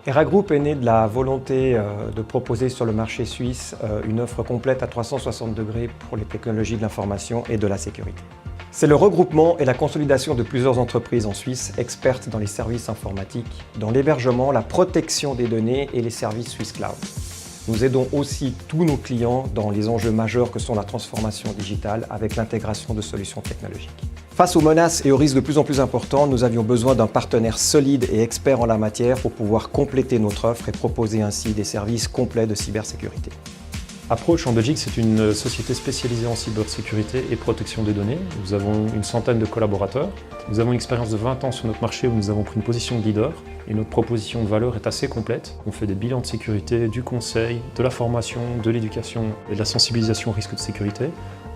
ERA Group est né de la volonté de proposer sur le marché suisse une offre complète à 360 degrés pour les technologies de l'information et de la sécurité. C'est le regroupement et la consolidation de plusieurs entreprises en Suisse expertes dans les services informatiques, dans l'hébergement, la protection des données et les services Swiss Cloud. Nous aidons aussi tous nos clients dans les enjeux majeurs que sont la transformation digitale avec l'intégration de solutions technologiques. Face aux menaces et aux risques de plus en plus importants, nous avions besoin d'un partenaire solide et expert en la matière pour pouvoir compléter notre offre et proposer ainsi des services complets de cybersécurité. Approach en Belgique, c'est une société spécialisée en cybersécurité et protection des données. Nous avons une centaine de collaborateurs. Nous avons une expérience de 20 ans sur notre marché où nous avons pris une position de leader et notre proposition de valeur est assez complète. On fait des bilans de sécurité, du conseil, de la formation, de l'éducation et de la sensibilisation au risque de sécurité,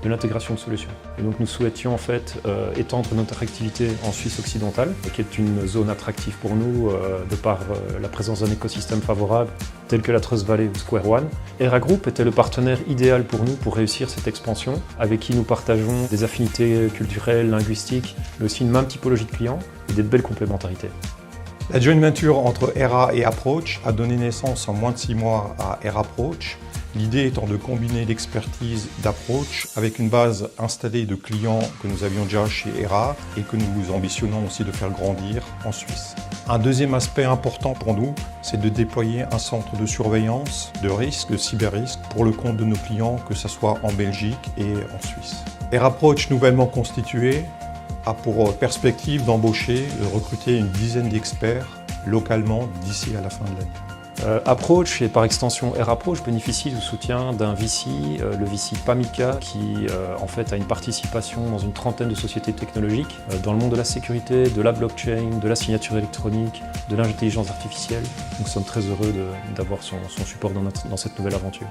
de l'intégration de solutions. Et donc nous souhaitions en fait étendre notre activité en Suisse occidentale, qui est une zone attractive pour nous de par la présence d'un écosystème favorable tel que la Trust Valley ou Square One. ERA Group était le partenaire idéal pour nous pour réussir cette expansion, avec qui nous partageons des affinités culturelles, linguistiques, mais aussi une même typologie de clients et des belles complémentarités. La joint venture entre ERA et Approach a donné naissance en moins de 6 mois à ERA Approach. L'idée étant de combiner l'expertise d'Approach avec une base installée de clients que nous avions déjà chez ERA et que nous ambitionnons aussi de faire grandir en Suisse. Un deuxième aspect important pour nous, c'est de déployer un centre de surveillance de risque, de cyber-risque pour le compte de nos clients, que ce soit en Belgique et en Suisse. ERA Approach nouvellement constitué a pour perspective d'embaucher, de recruter une dizaine d'experts localement d'ici à la fin de l'année. Approach et par extension ERA Approach bénéficie du soutien d'un VC, le VC Pamica, qui en fait a une participation dans une trentaine de sociétés technologiques dans le monde de la sécurité, de la blockchain, de la signature électronique, de l'intelligence artificielle. Nous sommes très heureux d'avoir son support dans cette nouvelle aventure.